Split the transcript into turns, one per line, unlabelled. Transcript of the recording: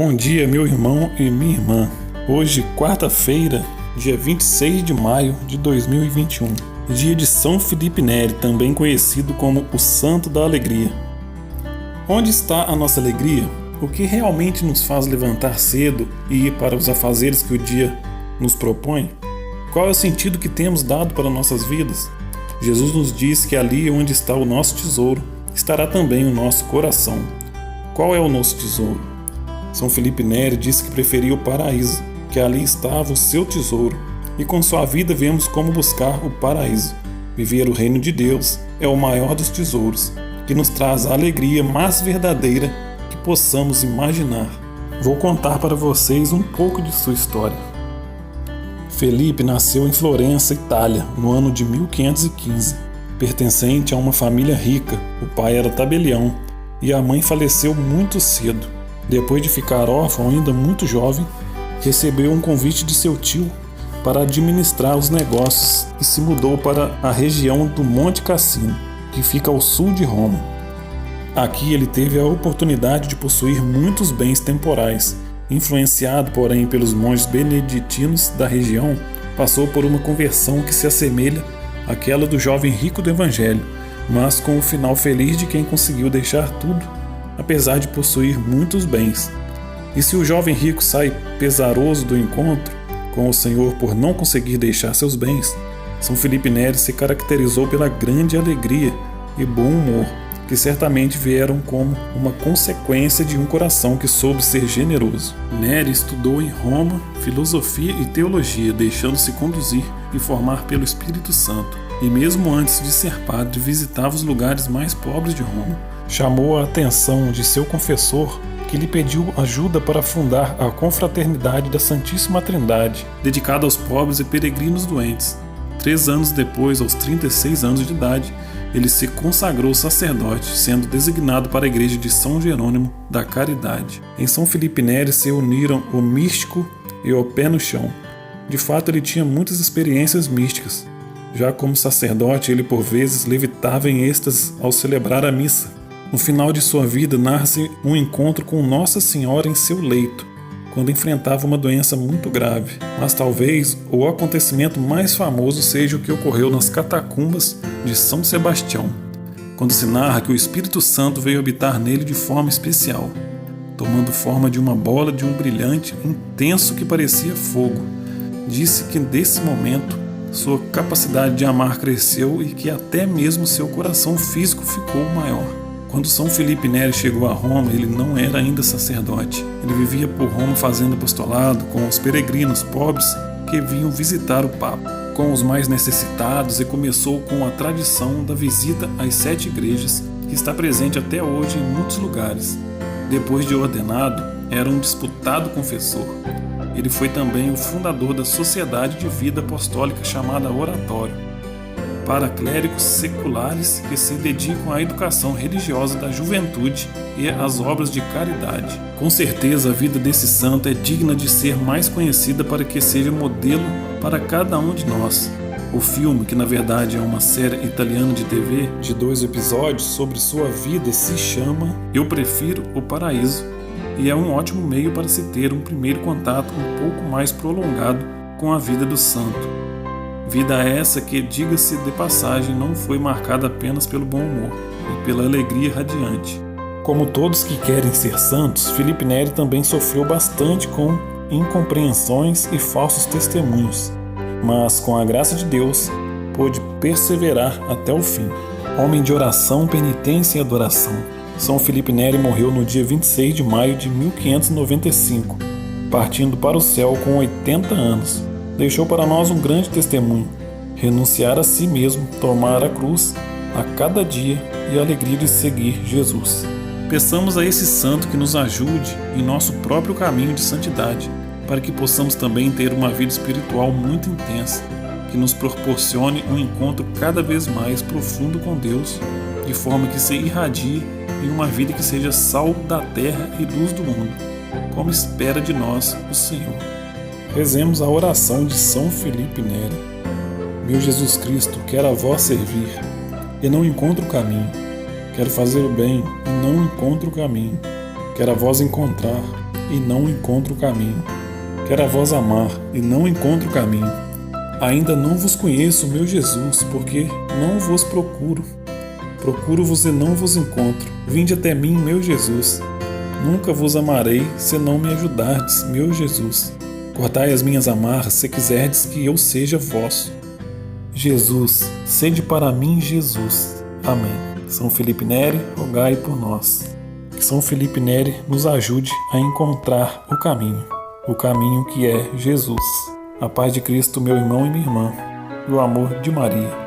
Bom dia, meu irmão e minha irmã. Hoje, quarta-feira, dia 26 de maio de 2021, dia de São Felipe Neri, também conhecido como o Santo da Alegria. Onde está a nossa alegria? O que realmente nos faz levantar cedo e ir para os afazeres que o dia nos propõe? Qual é o sentido que temos dado para nossas vidas? Jesus nos diz que ali onde está o nosso tesouro, estará também o nosso coração. Qual é o nosso tesouro? São Felipe Neri disse que preferia o paraíso, que ali estava o seu tesouro, e com sua vida vemos como buscar o paraíso. Viver o reino de Deus é o maior dos tesouros, que nos traz a alegria mais verdadeira que possamos imaginar. Vou contar para vocês um pouco de sua história. Felipe nasceu em Florença, Itália, no ano de 1515. Pertencente a uma família rica, o pai era tabelião e a mãe faleceu muito cedo. Depois de ficar órfão ainda muito jovem, recebeu um convite de seu tio para administrar os negócios e se mudou para a região do Monte Cassino, que fica ao sul de Roma. Aqui ele teve a oportunidade de possuir muitos bens temporais. Influenciado, porém, pelos monges beneditinos da região, passou por uma conversão que se assemelha àquela do jovem rico do Evangelho, mas com o final feliz de quem conseguiu deixar tudo, apesar de possuir muitos bens. E se o jovem rico sai pesaroso do encontro com o Senhor por não conseguir deixar seus bens, São Felipe Neri se caracterizou pela grande alegria e bom humor, que certamente vieram como uma consequência de um coração que soube ser generoso. Neri estudou em Roma filosofia e teologia, deixando-se conduzir e formar pelo Espírito Santo, e mesmo antes de ser padre, visitava os lugares mais pobres de Roma. Chamou a atenção de seu confessor, que lhe pediu ajuda para fundar a Confraternidade da Santíssima Trindade, dedicada aos pobres e peregrinos doentes. 3 anos depois, aos 36 anos de idade, ele se consagrou sacerdote, sendo designado para a igreja de São Jerônimo da Caridade. Em São Felipe Neri se uniram o místico e o pé no chão. De fato, ele tinha muitas experiências místicas. Já como sacerdote, ele por vezes levitava em êxtase ao celebrar a missa. No final de sua vida, narra-se um encontro com Nossa Senhora em seu leito, quando enfrentava uma doença muito grave. Mas talvez o acontecimento mais famoso seja o que ocorreu nas catacumbas de São Sebastião, quando se narra que o Espírito Santo veio habitar nele de forma especial, tomando forma de uma bola de um brilhante intenso que parecia fogo. Disse que desse momento sua capacidade de amar cresceu e que até mesmo seu coração físico ficou maior. Quando São Felipe Neri chegou a Roma, ele não era ainda sacerdote. Ele vivia por Roma fazendo apostolado com os peregrinos pobres que vinham visitar o Papa, com os mais necessitados, e começou com a tradição da visita às 7 igrejas, que está presente até hoje em muitos lugares. Depois de ordenado, era um disputado confessor. Ele foi também o fundador da Sociedade de Vida Apostólica chamada Oratório, para clérigos seculares que se dedicam à educação religiosa da juventude e às obras de caridade. Com certeza a vida desse santo é digna de ser mais conhecida para que seja modelo para cada um de nós. O filme, que na verdade é uma série italiana de TV de 2 episódios sobre sua vida, se chama Eu Prefiro o Paraíso, e é um ótimo meio para se ter um primeiro contato um pouco mais prolongado com a vida do santo. Vida essa que, diga-se de passagem, não foi marcada apenas pelo bom humor e pela alegria radiante. Como todos que querem ser santos, Felipe Neri também sofreu bastante com incompreensões e falsos testemunhos, mas com a graça de Deus pôde perseverar até o fim. Homem de oração, penitência e adoração, São Felipe Neri morreu no dia 26 de maio de 1595, partindo para o céu com 80 anos. Deixou para nós um grande testemunho: renunciar a si mesmo, tomar a cruz a cada dia e a alegria de seguir Jesus. Peçamos a esse santo que nos ajude em nosso próprio caminho de santidade, para que possamos também ter uma vida espiritual muito intensa, que nos proporcione um encontro cada vez mais profundo com Deus, de forma que se irradie em uma vida que seja sal da terra e luz do mundo, como espera de nós o Senhor. Rezemos a oração de São Felipe Neri. Meu Jesus Cristo, quero a vós servir, e não encontro o caminho. Quero fazer o bem, e não encontro o caminho. Quero a vós encontrar, e não encontro o caminho. Quero a vós amar e não encontro o caminho. Ainda não vos conheço, meu Jesus, porque não vos procuro. Procuro-vos e não vos encontro. Vinde até mim, meu Jesus. Nunca vos amarei se não me ajudardes, meu Jesus. Cortai as minhas amarras se quiserdes que eu seja vosso. Jesus, sede para mim, Jesus. Amém. São Felipe Neri, rogai por nós. Que São Felipe Neri nos ajude a encontrar o caminho que é Jesus. A paz de Cristo, meu irmão e minha irmã, e o amor de Maria.